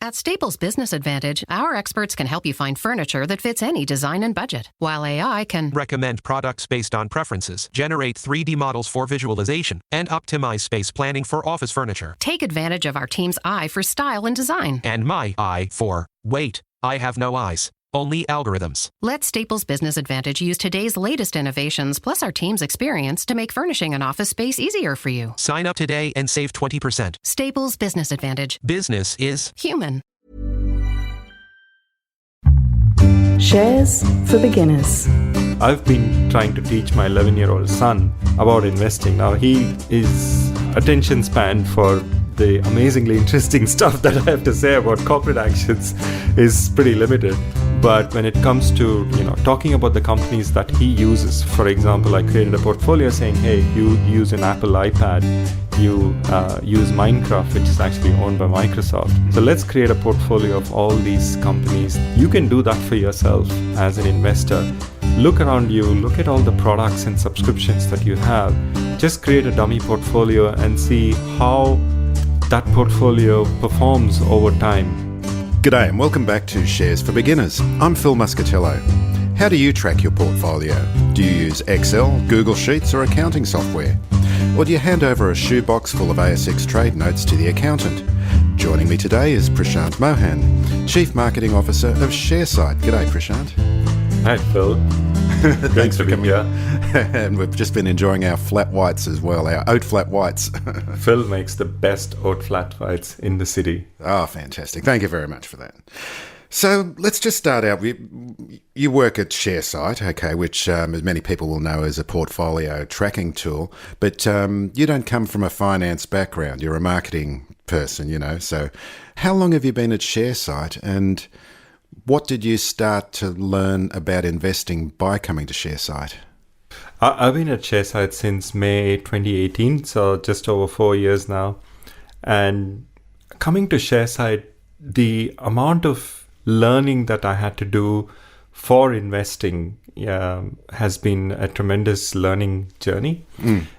At Staples Business Advantage, our experts can help you find furniture that fits any design and budget, while AI can recommend products based on preferences, generate 3D models for visualization, and optimize space planning for office furniture. take advantage of our team's eye for style and design. And my eye for, wait, I have no eyes. Only algorithms. Let Staples Business Advantage use today's latest innovations plus our team's experience to make furnishing an office space easier for you. Sign up today and save 20%. Staples Business Advantage. Business is Human. Shares for beginners. I've been trying to teach my 11-year-old son about investing. Now his attention span for the amazingly interesting stuff that I have to say about corporate actions is pretty limited. But when it comes to talking about the companies that he uses, for example, I created a portfolio saying, hey, you use an Apple iPad, you use Minecraft, which is actually owned by Microsoft. So let's create a portfolio of all these companies. You can do that for yourself as an investor. Look around you, look at all the products and subscriptions that you have. Just create a dummy portfolio and see how that portfolio performs over time. G'day and welcome back to Shares for Beginners. I'm Phil Muscatello. How do you track your portfolio? Do you use Excel, Google Sheets or accounting software? Or do you hand over a shoebox full of ASX trade notes to the accountant? Joining me today is Prashant Mohan, Chief Marketing Officer of Sharesight. G'day Prashant. Hi Phil. Thanks for coming here. And we've just been enjoying our flat whites as well, our oat flat whites. Phil makes the best oat flat whites in the city. Oh, fantastic. Thank you very much for that. So let's just start out. You work at Sharesight, okay, which as many people will know is a portfolio tracking tool, but you don't come from a finance background. You're a marketing person, So how long have you been at Sharesight, and what did you start to learn about investing by coming to Sharesight? I've been at Sharesight since May 2018, so just over 4 years now. And coming to Sharesight, the amount of learning that I had to do for investing has been a tremendous learning journey.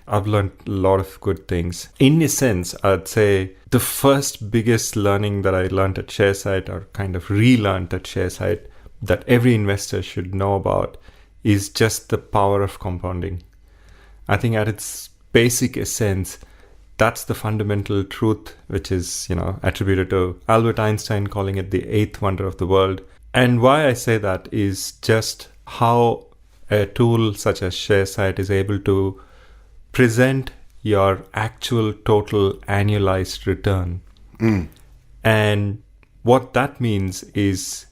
I've learned a lot of good things. In a sense, I'd say the first biggest learning that I learned at Sharesight, or kind of relearned at Sharesight, that every investor should know about is just the power of compounding. I think at its basic essence, that's the fundamental truth, which is, attributed to Albert Einstein, calling it the eighth wonder of the world. And why I say that is just how a tool such as Sharesight is able to present your actual total annualized return. And what that means is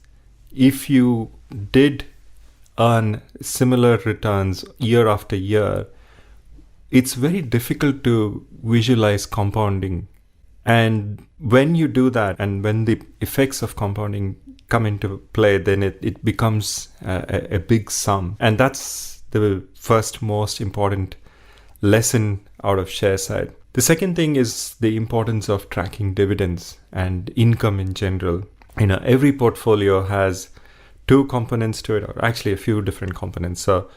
if you did earn similar returns year after year, it's very difficult to visualize compounding. And when you do that, and when the effects of compounding come into play, then it becomes a big sum. And that's the first most important lesson out of Sharesight. The second thing is the importance of tracking dividends and income in general. Every portfolio has two components to it, or actually a few different components. So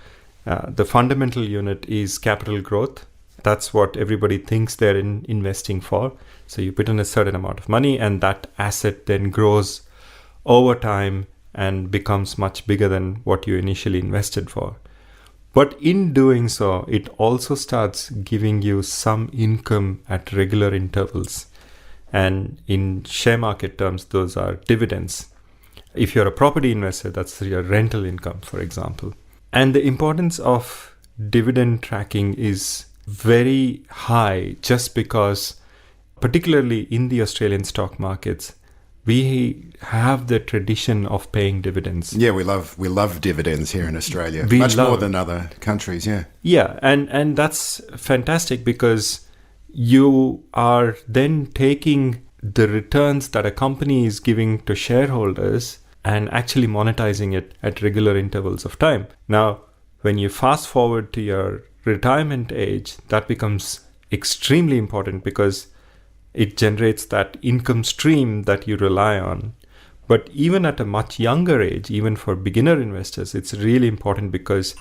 the fundamental unit is capital growth. That's what everybody thinks they're investing for. So you put in a certain amount of money and that asset then grows over time and becomes much bigger than what you initially invested for. But in doing so, it also starts giving you some income at regular intervals. And in share market terms, those are dividends. If you're a property investor, that's your rental income, for example. And the importance of dividend tracking is very high just because, particularly in the Australian stock markets, we have the tradition of paying dividends. Yeah, we love dividends here in Australia, much more than other countries, yeah. Yeah, and that's fantastic because you are then taking the returns that a company is giving to shareholders and actually monetizing it at regular intervals of time. Now, when you fast forward to your retirement age, that becomes extremely important because it generates that income stream that you rely on. But even at a much younger age, even for beginner investors, it's really important because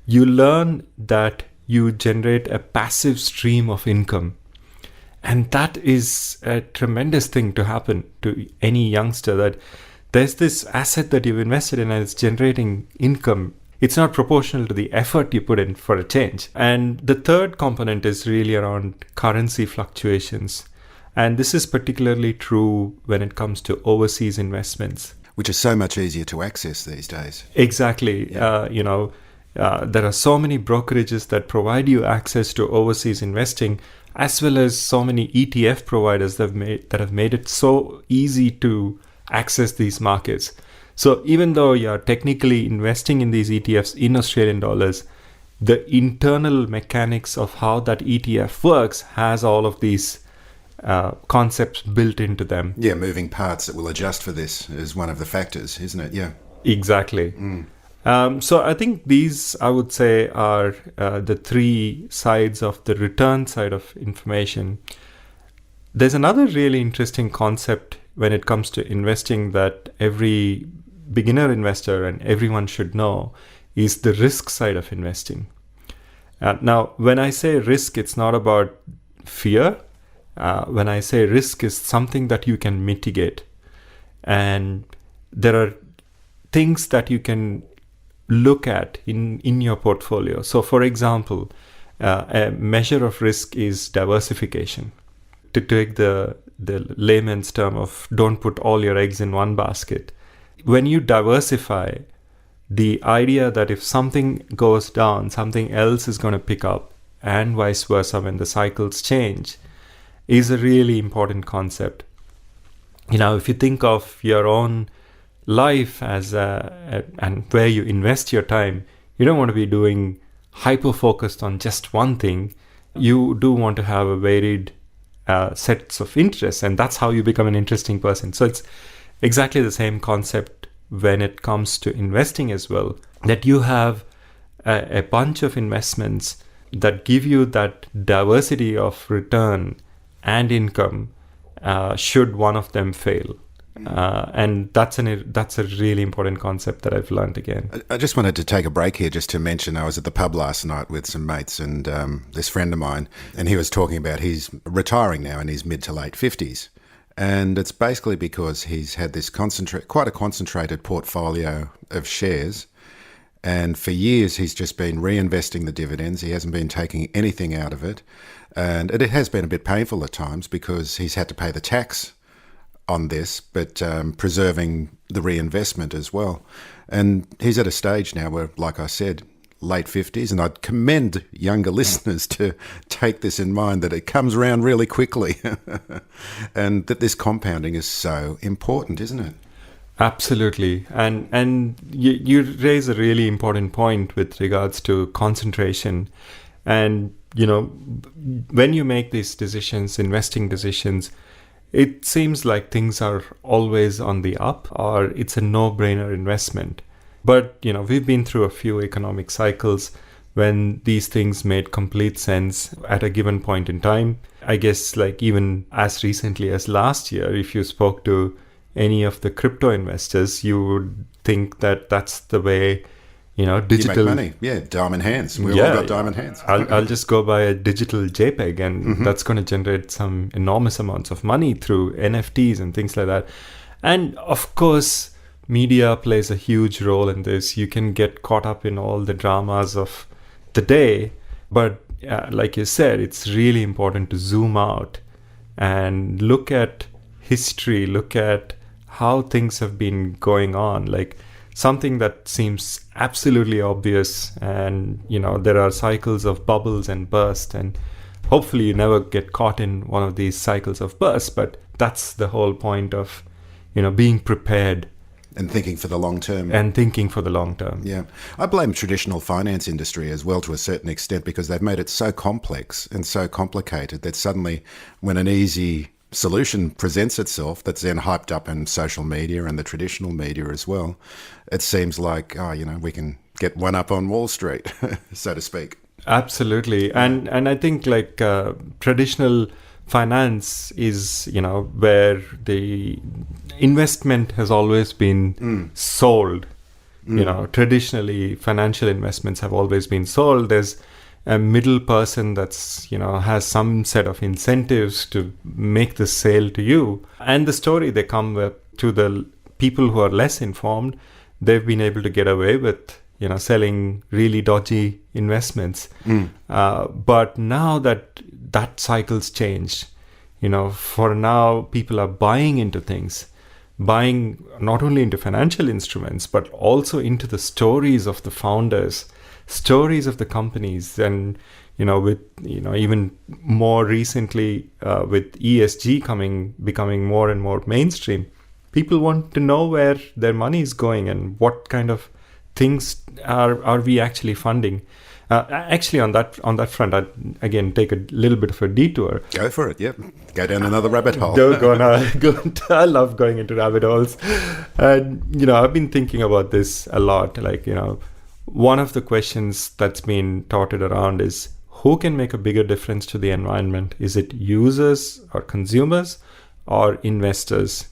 you learn that you generate a passive stream of income. And that is a tremendous thing to happen to any youngster, that there's this asset that you've invested in and it's generating income. It's not proportional to the effort you put in for a change. And the third component is really around currency fluctuations. And this is particularly true when it comes to overseas investments, which is so much easier to access these days. Exactly. Yeah. There are so many brokerages that provide you access to overseas investing, as well as so many ETF providers that have made it so easy to access these markets. So even though you're technically investing in these ETFs in Australian dollars, the internal mechanics of how that ETF works has all of these concepts built into them. Yeah, moving parts that will adjust for this is one of the factors, isn't it? Yeah. Exactly. So I think these, I would say, are the three sides of the return side of information. There's another really interesting concept when it comes to investing that every beginner investor and everyone should know is the risk side of investing. Now, when I say risk, it's not about fear. When I say risk, is something that you can mitigate. And there are things that you can look at in your portfolio. So, for example, a measure of risk is diversification. To take the layman's term of don't put all your eggs in one basket. When you diversify, the idea that if something goes down, something else is going to pick up, and vice versa when the cycles change, is a really important concept. If you think of your own life as and where you invest your time, you don't want to be doing hyper-focused on just one thing. You do want to have a varied sets of interests, and that's how you become an interesting person. So it's exactly the same concept when it comes to investing as well, that you have a bunch of investments that give you that diversity of return and income should one of them fail. And that's a really important concept that I've learned again. I just wanted to take a break here just to mention I was at the pub last night with some mates and this friend of mine, and he was talking about he's retiring now in his mid to late 50s. And it's basically because he's had this quite a concentrated portfolio of shares. And for years, he's just been reinvesting the dividends. He hasn't been taking anything out of it. And it has been a bit painful at times because he's had to pay the tax on this, but preserving the reinvestment as well. And he's at a stage now where, like I said, late 50s, and I'd commend younger listeners to take this in mind, that it comes around really quickly and that this compounding is so important, isn't it? Absolutely. And you raise a really important point with regards to concentration. And, when you make these decisions, investing decisions, it seems like things are always on the up, or it's a no-brainer investment. But, we've been through a few economic cycles when these things made complete sense at a given point in time. I guess like even as recently as last year, if you spoke to any of the crypto investors, you would think that that's the way, digital... You make money. Yeah, diamond hands. We've all got diamond hands. I'll just go buy a digital JPEG and that's going to generate some enormous amounts of money through NFTs and things like that. And of course, media plays a huge role in this. You can get caught up in all the dramas of the day, but like you said, it's really important to zoom out and look at history, look at how things have been going on. Like something that seems absolutely obvious, and there are cycles of bubbles and burst, and hopefully you never get caught in one of these cycles of burst, but that's the whole point of being prepared. And thinking for the long term. Yeah. I blame traditional finance industry as well to a certain extent, because they've made it so complex and so complicated that suddenly when an easy solution presents itself that's then hyped up in social media and the traditional media as well, it seems like, we can get one up on Wall Street, so to speak. Absolutely. And I think like traditional finance is, where the investment has always been sold. Traditionally, financial investments have always been sold. There's a middle person that's, has some set of incentives to make the sale to you. And the story they come with to the people who are less informed, they've been able to get away with, selling really dodgy investments. But now that cycle's changed, for now people are buying into things, buying not only into financial instruments, but also into the stories of the founders, stories of the companies. And, even more recently with ESG becoming more and more mainstream, people want to know where their money is going and what kind of things are we actually funding. Actually, on that front, I'd again take a little bit of a detour. Go for it. Yep. Go down another rabbit hole. I love going into rabbit holes. And, I've been thinking about this a lot. Like, one of the questions that's been touted around is, who can make a bigger difference to the environment? Is it users or consumers or investors?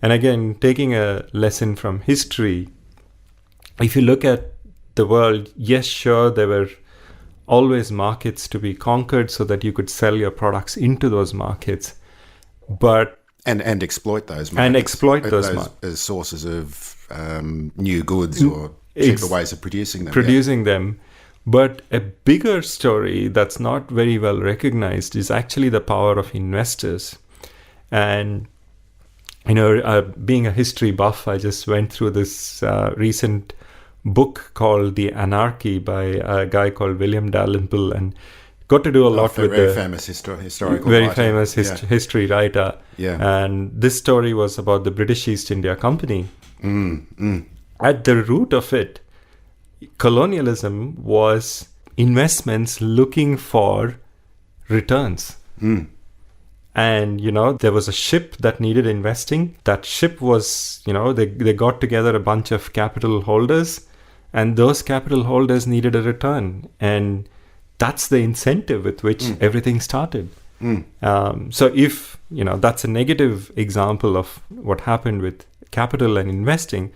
And again, taking a lesson from history, if you look at the world, yes, sure, there were always markets to be conquered so that you could sell your products into those markets, but and exploit those markets. And exploit those as sources of new goods or cheaper ways of producing them. But a bigger story that's not very well recognized is actually the power of investors. And being a history buff, I just went through this recent book called The Anarchy by a guy called William Dalrymple, and got to do a lot with very famous historical very writer. Famous history writer. Yeah. And this story was about the British East India Company. At the root of it, colonialism was investments looking for returns. And, there was a ship that needed investing. That ship was, they got together a bunch of capital holders, and those capital holders needed a return. And that's the incentive with which everything started. So if, that's a negative example of what happened with capital and investing,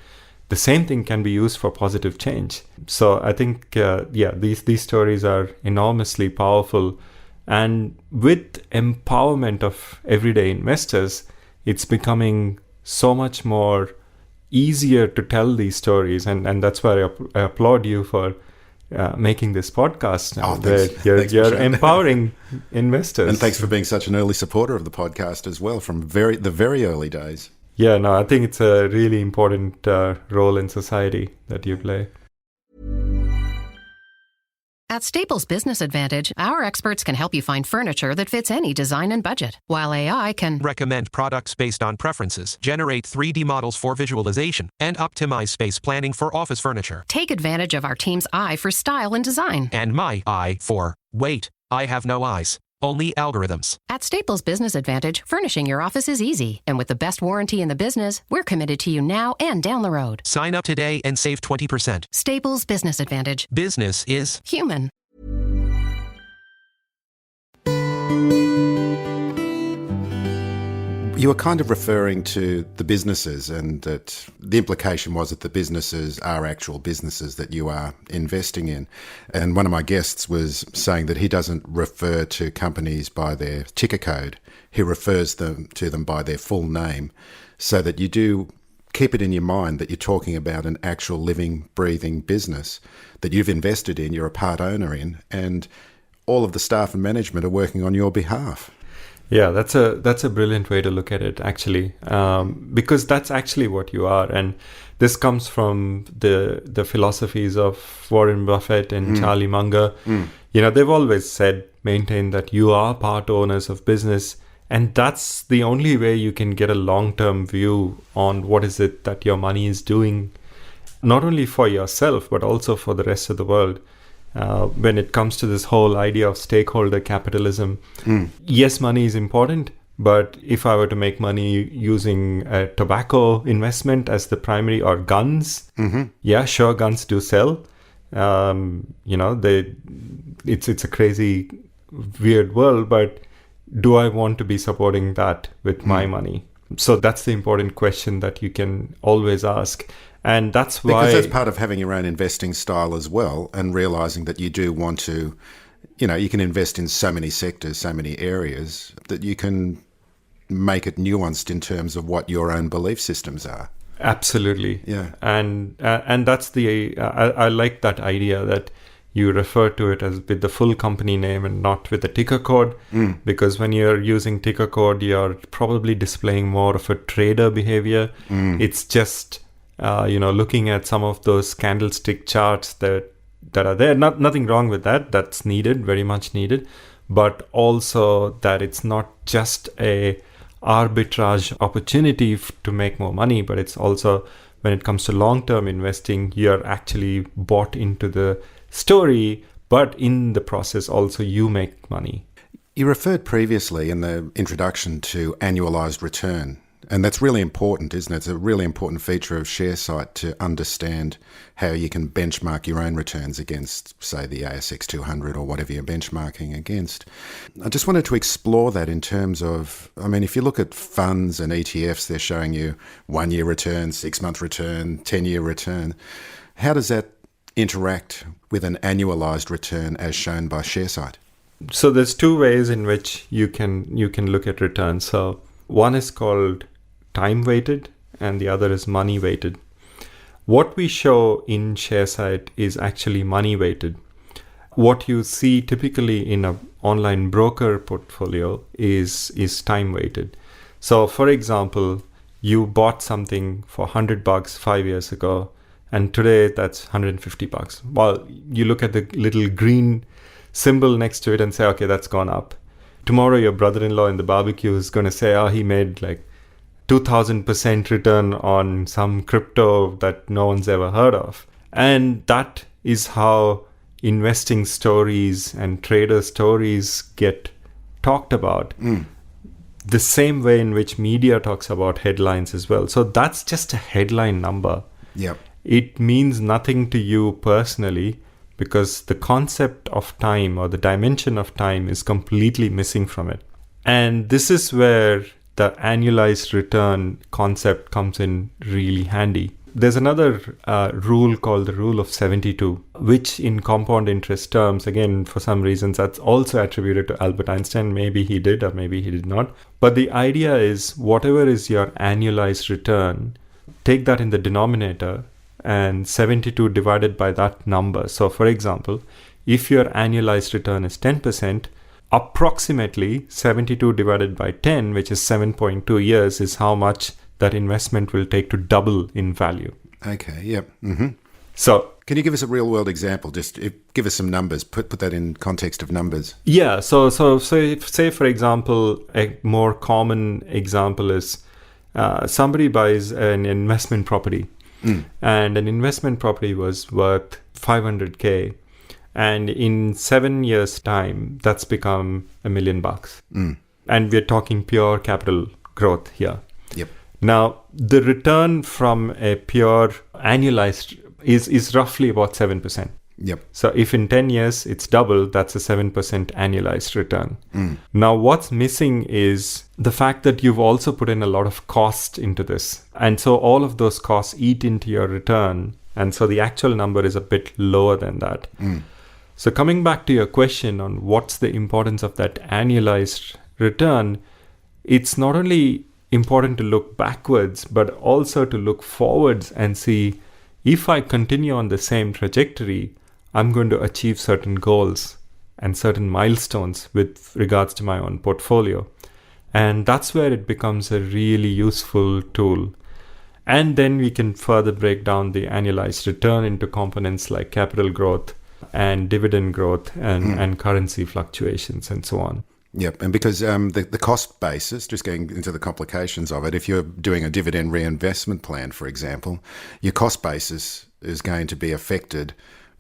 the same thing can be used for positive change. So I think, these stories are enormously powerful. And with empowerment of everyday investors, it's becoming so much more easier to tell these stories. And that's why I applaud you for making this podcast. Thanks. You're empowering investors. And thanks for being such an early supporter of the podcast as well from the very early days. Yeah, no, I think it's a really important role in society that you play. At Staples Business Advantage, our experts can help you find furniture that fits any design and budget, while AI can recommend products based on preferences, generate 3D models for visualization, and optimize space planning for office furniture. take advantage of our team's eye for style and design. And my eye for, wait, I have no eyes. Only algorithms. At Staples Business Advantage, furnishing your office is easy. And with the best warranty in the business, we're committed to you now and down the road. Sign up today and save 20%. Staples Business Advantage. Business is human. You were kind of referring to the businesses, and that the implication was that the businesses are actual businesses that you are investing in. And one of my guests was saying that he doesn't refer to companies by their ticker code. He refers to them by their full name, so that you do keep it in your mind that you're talking about an actual living, breathing business that you've invested in, you're a part owner in, and all of the staff and management are working on your behalf. Yeah, that's a brilliant way to look at it, actually, because that's actually what you are. And this comes from the philosophies of Warren Buffett and Charlie Munger. They've always maintained that you are part owners of business. And that's the only way you can get a long-term view on what is it that your money is doing, not only for yourself, but also for the rest of the world. When it comes to this whole idea of stakeholder capitalism, yes, money is important, but if I were to make money using a tobacco investment as the primary, or guns, yeah, sure, guns do sell. It's a crazy, weird world, but do I want to be supporting that with my money? So that's the important question that you can always ask. And that's why... Because that's part of having your own investing style as well, and realising that you do want to, you can invest in so many sectors, so many areas, that you can make it nuanced in terms of what your own belief systems are. Absolutely. Yeah. And that's I like that idea that you refer to it as with the full company name and not with the ticker code, because when you're using ticker code, you're probably displaying more of a trader behavior. It's just, looking at some of those candlestick charts that are there. Nothing wrong with that. That's needed, very much needed. But also that it's not just a arbitrage opportunity to make more money, but it's also, when it comes to long-term investing, you're actually bought into the story, but in the process also you make money. You referred previously in the introduction to annualized return, and that's really important, isn't it? It's a really important feature of Sharesight to understand how you can benchmark your own returns against, say, the ASX 200 or whatever you're benchmarking against. I just wanted to explore that in terms of, if you look at funds and ETFs, they're showing you 1-year return, 6-month return, 10-year return. How does that interact with an annualized return as shown by Sharesight? So there's two ways in which you can look at returns. So one is called time weighted and the other is money weighted. What we show in Sharesight is actually money weighted. What you see typically in an online broker portfolio is time weighted. So for example, you bought something for $100 5 years ago, and today that's $150. Well, you look at the little green symbol next to it and say, okay, that's gone up. Tomorrow, your brother-in-law in the barbecue is going to say, he made like 2,000% return on some crypto that no one's ever heard of. And that is how investing stories and trader stories get talked about. The same way in which media talks about headlines as well. So that's just a headline number. Yep. It means nothing to you personally because the concept of time or the dimension of time is completely missing from it. And this is where the annualized return concept comes in really handy. There's another rule called the rule of 72, which in compound interest terms, again, for some reasons, that's also attributed to Albert Einstein. Maybe he did or maybe he did not. But the idea is whatever is your annualized return, take that in the denominator and 72 divided by that number. So for example, if your annualized return is 10%, approximately 72 divided by 10, which is 7.2 years, is how much that investment will take to double in value. Okay, yep. Mm-hmm. So can you give us a real world example? Just give us some numbers, put that in context of numbers. Yeah, so say for example, a more common example is somebody buys an investment property. And an investment property was worth 500K. And in 7 years' time, that's become $1 million. And we're talking pure capital growth here. Yep. Now, the return from a pure annualized is roughly about 7%. Yep. So if in 10 years it's double, that's a 7% annualized return. Now, what's missing is the fact that you've also put in a lot of cost into this. And so all of those costs eat into your return. And so the actual number is a bit lower than that. So coming back to your question on what's the importance of that annualized return, it's not only important to look backwards, but also to look forwards and see if I continue on the same trajectory, I'm going to achieve certain goals and certain milestones with regards to my own portfolio. And that's where it becomes a really useful tool. And then we can further break down the annualized return into components like capital growth and dividend growth and currency fluctuations and so on. Yep, and because the cost basis, just getting into the complications of it, if you're doing a dividend reinvestment plan, for example, your cost basis is going to be affected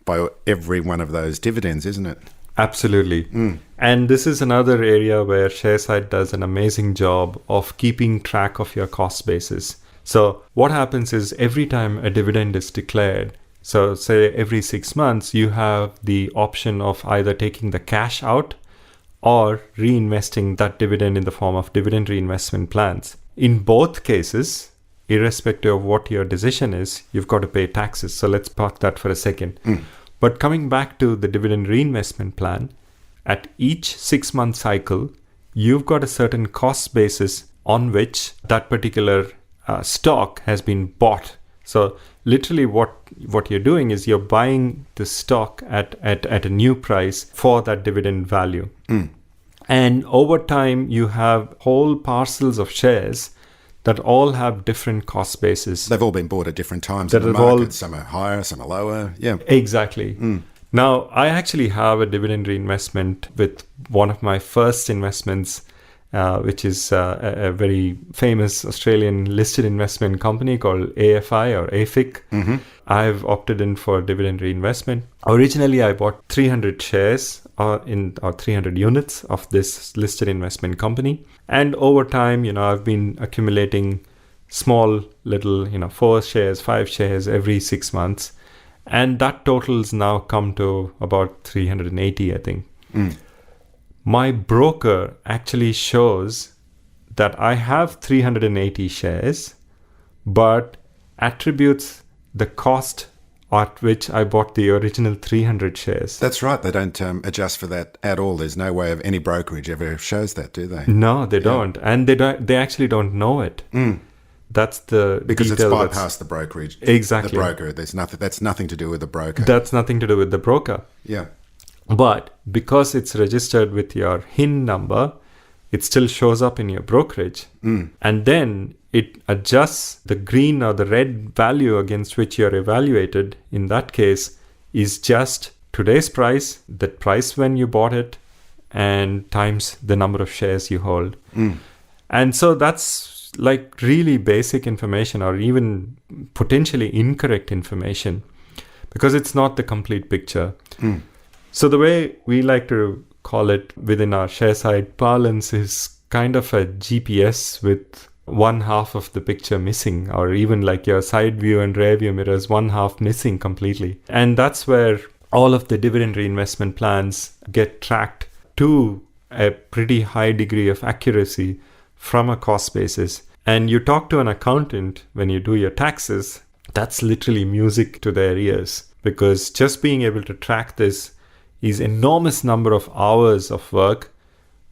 by every one of those dividends, isn't it? Absolutely. And this is another area where Sharesight does an amazing job of keeping track of your cost basis. So what happens is every time a dividend is declared, so say every 6 months, you have the option of either taking the cash out or reinvesting that dividend in the form of dividend reinvestment plans. in both cases, irrespective of what your decision is, you've got to pay taxes. So let's park that for a second. But coming back to the dividend reinvestment plan, at each 6-month cycle, you've got a certain cost basis on which that particular stock has been bought. So literally what you're doing is you're buying the stock at a new price for that dividend value. And over time, you have whole parcels of shares that all have different cost bases. They've all been bought at different times in the market. Some are higher, some are lower. Yeah. Exactly. Now, I actually have a dividend reinvestment with one of my first investments, which is a very famous Australian listed investment company called AFI or AFIC. I've opted in for dividend reinvestment. Originally, I bought 300 shares or 300 units of this listed investment company. And over time, I've been accumulating small little, 4 shares, 5 shares every 6 months. And that total's now come to about 380, I think. My broker actually shows that I have 380 shares, but attributes the cost at which I bought the original 300 shares. That's right. They don't adjust for that at all. There's no way of any brokerage ever shows that, do they? No, they don't. And they actually don't know it. That's the because it's detail bypassed the brokerage. Exactly. The broker. That's nothing to do with the broker. That's nothing to do with the broker. Yeah. But because it's registered with your HIN number, it still shows up in your brokerage. And then it adjusts the green or the red value against which you're evaluated. In that case, is just today's price, the price when you bought it, and times the number of shares you hold. And so that's like really basic information or even potentially incorrect information because it's not the complete picture. So the way we like to call it within our Sharesight parlance is kind of a GPS with one half of the picture missing, or even like your side view and rear view mirrors, one half missing completely. And that's where all of the dividend reinvestment plans get tracked to a pretty high degree of accuracy from a cost basis. And you talk to an accountant when you do your taxes, that's literally music to their ears, because just being able to track this is enormous number of hours of work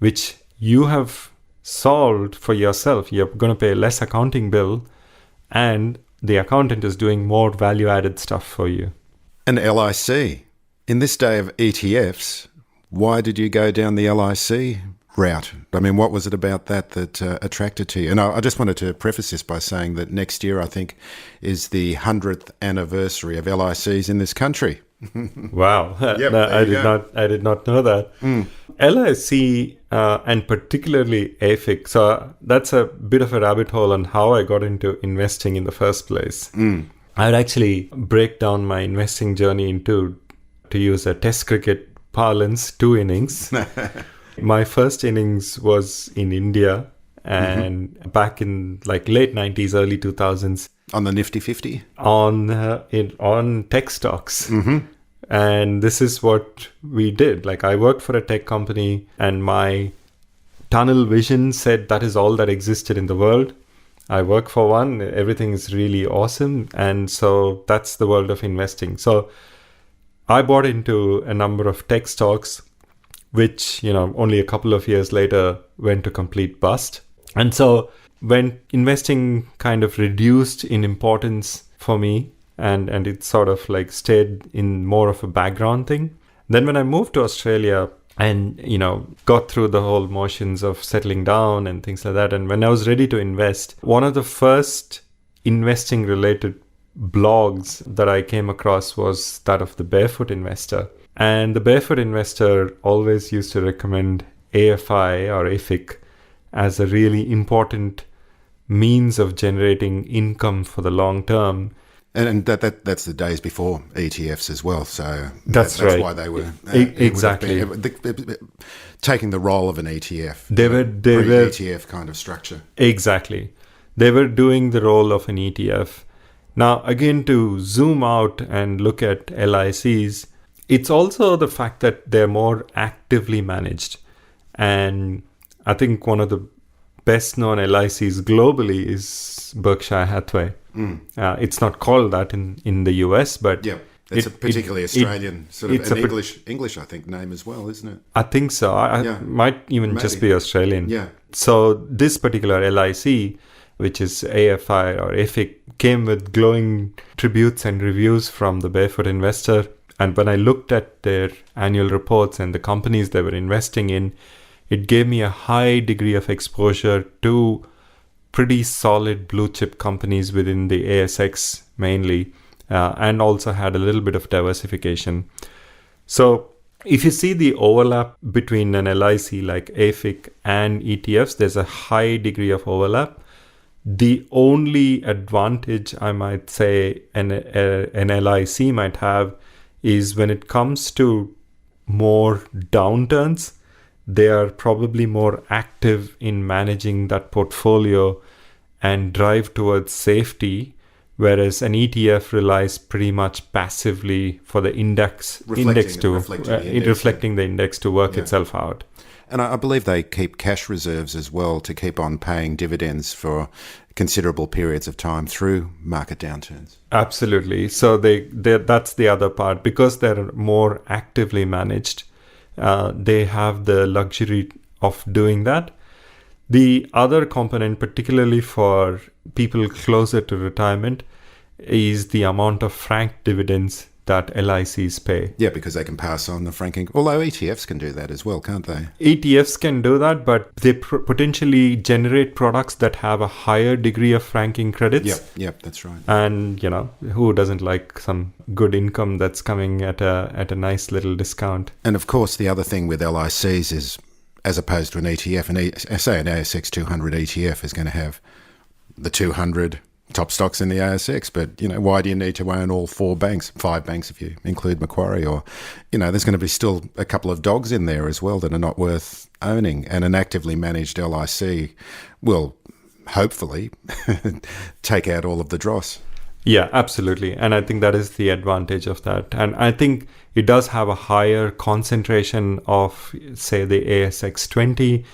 which you have solved for yourself. You're going to pay less accounting bill and the accountant is doing more value added stuff for you. And LIC. In this day of ETFs, why did you go down the LIC route? I mean, what was it about that attracted to you? And I just wanted to preface this by saying that next year, I think, is the 100th anniversary of LICs in this country. Wow. Yep, No, I did not know that. LIC and particularly AFIC. So that's a bit of a rabbit hole on how I got into investing in the first place. I would actually break down my investing journey into, to use a test cricket parlance, 2 innings. My first innings was in India and back in like late 90s, early 2000s. On the Nifty 50? On tech stocks. And this is what we did. Like I worked for a tech company and my tunnel vision said that is all that existed in the world. I work for one, everything is really awesome. And so that's the world of investing. So I bought into a number of tech stocks, which, only a couple of years later went to complete bust. And so when investing kind of reduced in importance for me, and it sort of like stayed in more of a background thing. Then when I moved to Australia and, got through the whole motions of settling down and things like that, and when I was ready to invest, one of the first investing related blogs that I came across was that of the Barefoot Investor. And the Barefoot Investor always used to recommend AFI or AFIC as a really important means of generating income for the long term. And that's the days before ETFs as well. So that's right. That's why they were exactly taking the role of an ETF. They were ETF kind of structure. Exactly. They were doing the role of an ETF. Now, again, to zoom out and look at LICs, it's also the fact that they're more actively managed. And I think one of the best known LICs globally is Berkshire Hathaway. It's not called that in the US, but Yeah. It's a particularly Australian sort of an English, I think, name as well, isn't it? I think so. I might even just be Australian. Yeah. So this particular LIC, which is AFI or AFIC, came with glowing tributes and reviews from the Barefoot Investor. And when I looked at their annual reports and the companies they were investing in, it gave me a high degree of exposure to pretty solid blue chip companies within the ASX mainly, and also had a little bit of diversification. So if you see the overlap between an LIC like AFIC and ETFs, there's a high degree of overlap. The only advantage I might say an LIC might have is when it comes to more downturns, they are probably more active in managing that portfolio and drive towards safety, whereas an ETF relies pretty much passively for the reflecting the index to work itself out. And I believe they keep cash reserves as well to keep on paying dividends for considerable periods of time through market downturns. Absolutely. So that's the other part. Because they're more actively managed, they have the luxury of doing that. The other component, particularly for people closer to retirement, is the amount of franked dividends that LICs pay. Yeah, because they can pass on the franking. Although ETFs can do that as well, can't they? ETFs can do that, but they potentially generate products that have a higher degree of franking credits. Yep, that's right. And, who doesn't like some good income that's coming at a nice little discount? And of course, the other thing with LICs is, as opposed to an ETF, say an ASX 200 ETF is going to have the 200 top stocks in the ASX, but why do you need to own all 5 banks if you include Macquarie? Or there's going to be still a couple of dogs in there as well that are not worth owning, and an actively managed LIC will hopefully take out all of the dross. Yeah, absolutely. And I think that is the advantage of that. And I think it does have a higher concentration of, say, the ASX 20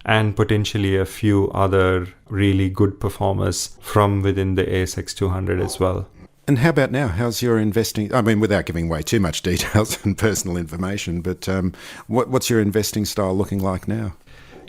and potentially a few other really good performers from within the ASX 200 as well. And how about now? How's your investing? I mean, without giving away too much details and personal information, but what's your investing style looking like now?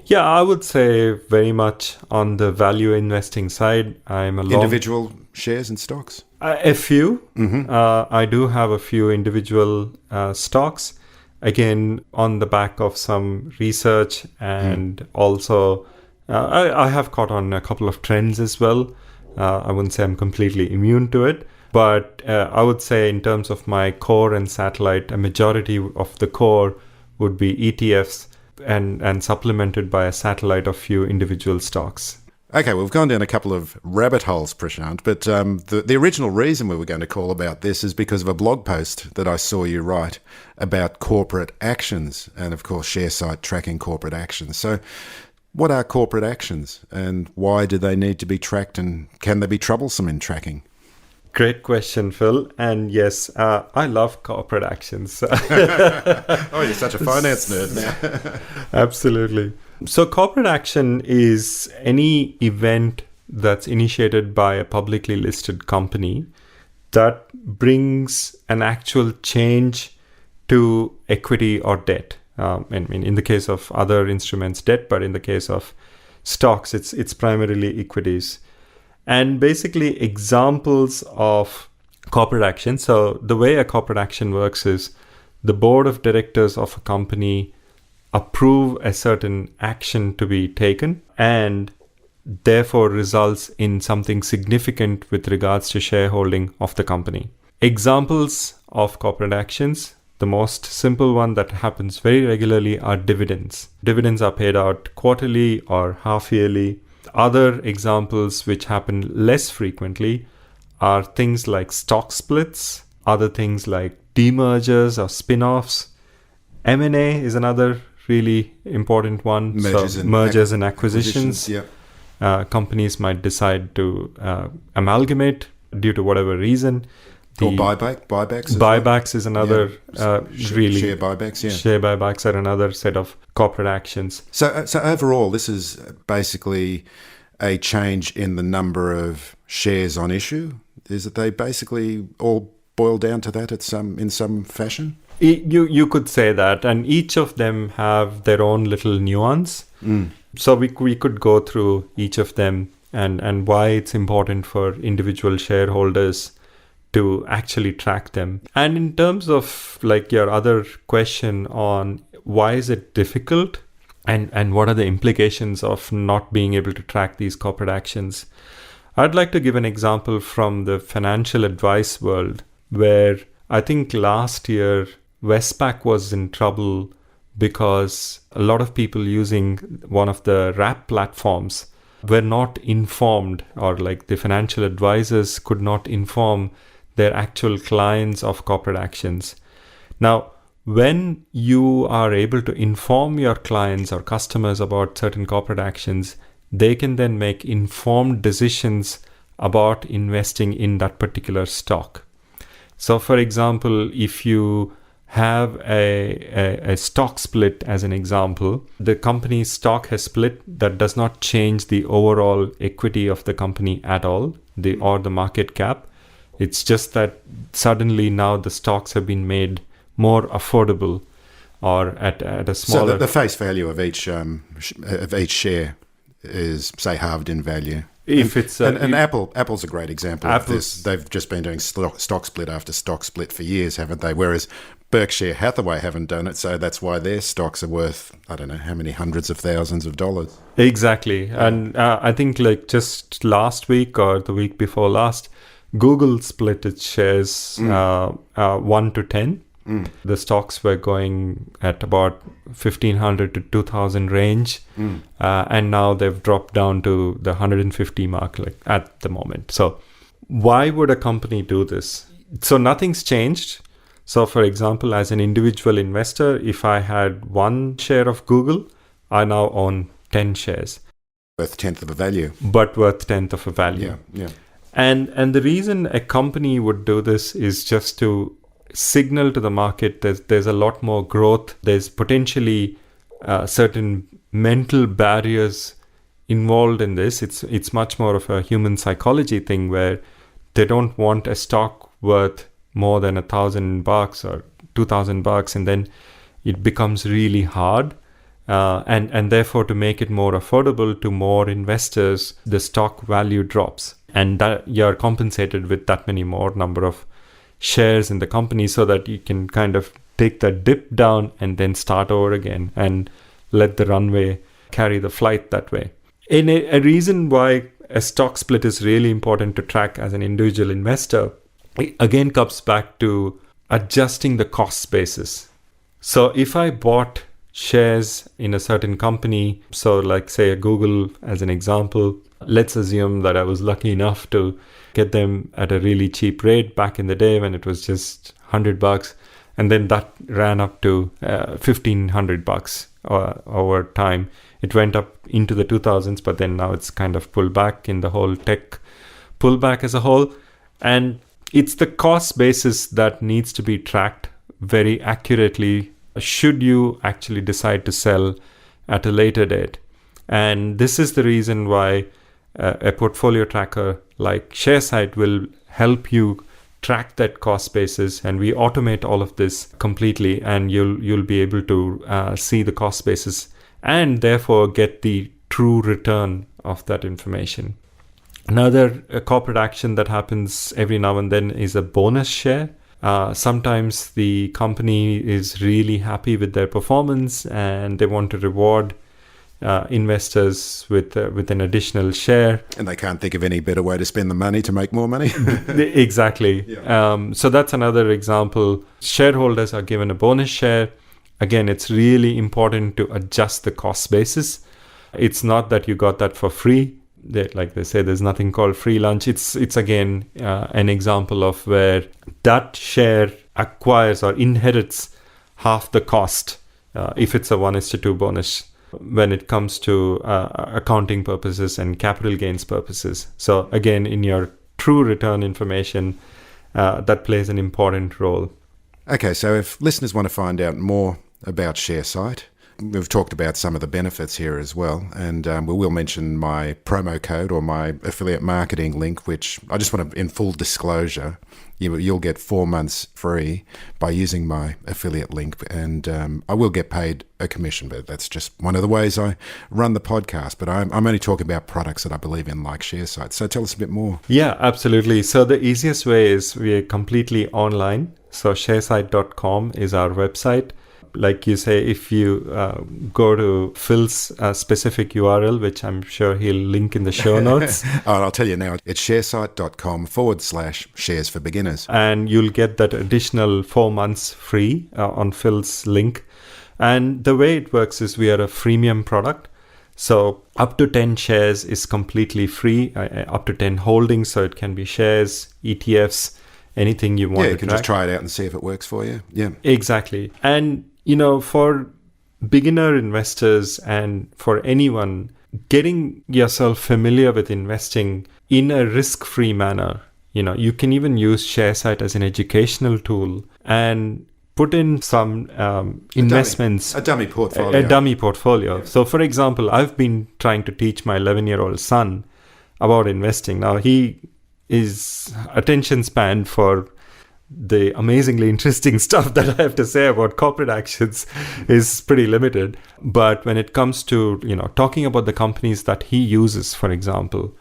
Yeah, I would say very much on the value investing side. I'm a individual shares and stocks? A few. Mm-hmm. I do have a few individual stocks. Again, on the back of some research, and also I have caught on a couple of trends as well. I wouldn't say I'm completely immune to it, but I would say in terms of my core and satellite, a majority of the core would be ETFs and supplemented by a satellite of few individual stocks. Okay, well, we've gone down a couple of rabbit holes, Prashant, but the original reason we were going to call about this is because of a blog post that I saw you write about corporate actions, and of course Sharesight tracking corporate actions. So what are corporate actions, and why do they need to be tracked, and can they be troublesome in tracking? Great question, Phil. And yes, I love corporate actions. Oh, you're such a finance nerd now. Absolutely. So corporate action is any event that's initiated by a publicly listed company that brings an actual change to equity or debt. In the case of other instruments, debt, but in the case of stocks, it's primarily equities. And basically examples of corporate action. So the way a corporate action works is the board of directors of a company approve a certain action to be taken and therefore results in something significant with regards to shareholding of the company. Examples of corporate actions, the most simple one that happens very regularly are dividends. Dividends are paid out quarterly or half yearly. Other examples which happen less frequently are things like stock splits, other things like demergers or spin-offs. M&A is another really important one. Mergers and acquisitions. Yeah. Companies might decide to amalgamate due to whatever reason. Or buybacks. Buybacks is another really share buybacks. Yeah, share buybacks are another set of corporate actions. So overall, this is basically a change in the number of shares on issue. Is that they basically all boil down to that in some fashion? You could say that, and each of them have their own little nuance. So we could go through each of them and why it's important for individual shareholders to actually track them. And in terms of like your other question on why is it difficult and what are the implications of not being able to track these corporate actions, I'd like to give an example from the financial advice world, where I think last year Westpac was in trouble because a lot of people using one of the wrap platforms were not informed, or like the financial advisors could not inform their actual clients of corporate actions. Now, when you are able to inform your clients or customers about certain corporate actions, they can then make informed decisions about investing in that particular stock. So, for example, if you have a stock split as an example, the company's stock has split, that does not change the overall equity of the company at all, or the market cap. It's just that suddenly now the stocks have been made more affordable, or at a smaller. So the face value of each share is, say, halved in value. If it's Apple's a great example of this. They've just been doing stock split after stock split for years, haven't they? Whereas Berkshire Hathaway haven't done it, so that's why their stocks are worth, I don't know how many hundreds of thousands of dollars. Exactly. And I think like just last week or the week before last, Google split its shares 1 to 10. The stocks were going at about 1,500 to 2,000 range, and now they've dropped down to the 150 mark, like at the moment. So why would a company do this? So nothing's changed. So for example, as an individual investor, if I had 1 share of Google, I now own 10 shares. Worth 1/10 of a value. But worth 1/10 of a value. Yeah. And the reason a company would do this is just to signal to the market that there's a lot more growth. There's potentially certain mental barriers involved in this. It's much more of a human psychology thing, where they don't want a stock worth more than $1,000 or $2,000, and then it becomes really hard. And therefore, to make it more affordable to more investors, the stock value drops, and that you're compensated with that many more number of shares in the company, so that you can kind of take that dip down and then start over again and let the runway carry the flight that way. And a reason why a stock split is really important to track as an individual investor, it again comes back to adjusting the cost basis. So if I bought shares in a certain company, so like say a Google as an example, let's assume that I was lucky enough to get them at a really cheap rate back in the day when it was just $100, and then that ran up to $1,500 over time. It went up into the 2000s, but then now it's kind of pulled back in the whole tech pullback as a whole. And it's the cost basis that needs to be tracked very accurately should you actually decide to sell at a later date. And this is the reason why a portfolio tracker like Sharesight will help you track that cost basis, and we automate all of this completely, and you'll be able to see the cost basis and therefore get the true return of that information. Another corporate action that happens every now and then is a bonus share. Sometimes the company is really happy with their performance and they want to reward investors with an additional share. And they can't think of any better way to spend the money to make more money. Exactly. Yeah. So that's another example. Shareholders are given a bonus share. Again, it's really important to adjust the cost basis. It's not that you got that for free. Like they say, there's nothing called free lunch. It's again an example of where that share acquires or inherits half the cost if it's a 1:2 bonus when it comes to accounting purposes and capital gains purposes. So again, in your true return information, that plays an important role. Okay, so if listeners want to find out more about Sharesight, we've talked about some of the benefits here as well, and we will mention my promo code or my affiliate marketing link, which I just want to, in full disclosure, you'll get 4 months free by using my affiliate link, and I will get paid a commission, but that's just one of the ways I run the podcast. But I'm only talking about products that I believe in, like Sharesight. So tell us a bit more. Yeah, absolutely. So the easiest way is we're completely online. So sharesight.com is our website. Like you say, if you go to Phil's specific URL, which I'm sure he'll link in the show notes. I'll tell you now, it's sharesight.com/shares for beginners. And you'll get that additional 4 months free on Phil's link. And the way it works is we are a freemium product. So up to 10 shares is completely free, up to 10 holdings. So it can be shares, ETFs, anything you want to track. Yeah, you can just try it out and see if it works for you. Yeah, exactly. And for beginner investors and for anyone, getting yourself familiar with investing in a risk-free manner, you can even use Sharesight as an educational tool and put in some investments. A dummy portfolio. A dummy portfolio. Yeah. So, for example, I've been trying to teach my 11-year-old son about investing. Now, his attention span for the amazingly interesting stuff that I have to say about corporate actions is pretty limited. But when it comes to, talking about the companies that he uses, for example,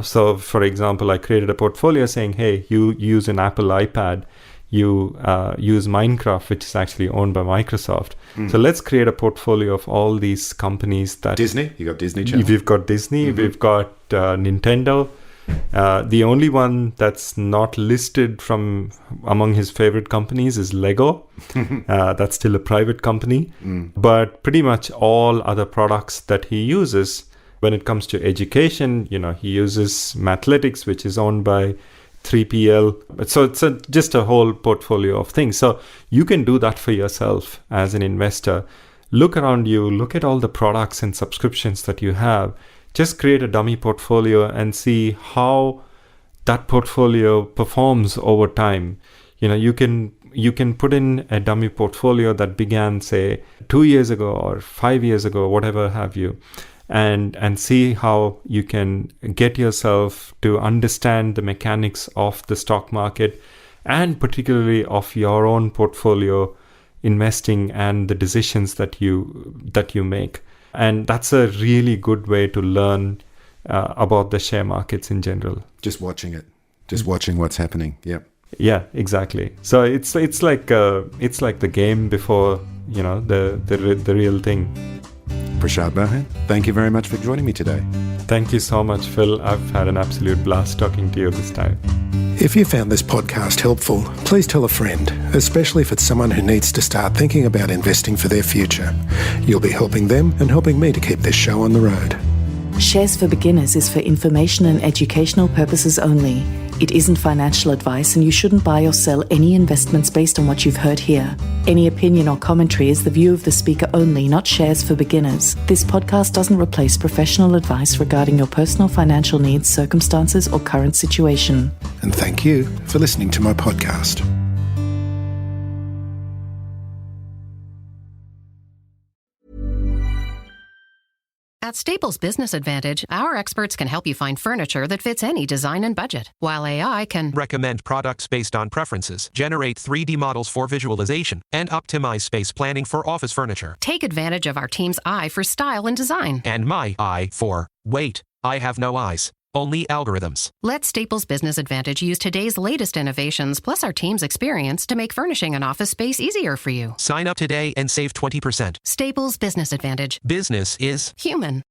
so for example, I created a portfolio saying, hey, you use an Apple iPad, you use Minecraft, which is actually owned by Microsoft. So let's create a portfolio of all these companies that... Disney? You got Disney channel? We've got Disney, we've got Nintendo. The only one that's not listed from among his favorite companies is Lego. That's still a private company. But pretty much all other products that he uses, when it comes to education, he uses Mathletics, which is owned by 3PL. So it's just a whole portfolio of things. So you can do that for yourself as an investor. Look around you, look at all the products and subscriptions that you have. Just create a dummy portfolio and see how that portfolio performs over time. You can put in a dummy portfolio that began, say, 2 years ago or 5 years ago, whatever have you, and see how you can get yourself to understand the mechanics of the stock market and particularly of your own portfolio investing and the decisions that you make. And that's a really good way to learn about the share markets in general. Just watching it, just watching what's happening. Yep. Yeah, exactly. So it's like the game before the real thing. Prashant Mohan, thank you very much for joining me today. Thank you so much, Phil. I've had an absolute blast talking to you this time. If you found this podcast helpful, please tell a friend, especially if it's someone who needs to start thinking about investing for their future. You'll be helping them and helping me to keep this show on the road. Shares for Beginners is for information and educational purposes only. It isn't financial advice, and you shouldn't buy or sell any investments based on what you've heard here. Any opinion or commentary is the view of the speaker only, not Shares for Beginners. This podcast doesn't replace professional advice regarding your personal financial needs, circumstances, or current situation. And thank you for listening to my podcast. At Staples Business Advantage, our experts can help you find furniture that fits any design and budget, while AI can recommend products based on preferences, generate 3D models for visualization, and optimize space planning for office furniture. take advantage of our team's eye for style and design. And my eye for, wait, I have no eyes. Only algorithms. Let Staples Business Advantage use today's latest innovations plus our team's experience to make furnishing an office space easier for you. Sign up today and save 20%. Staples Business Advantage. Business is Human.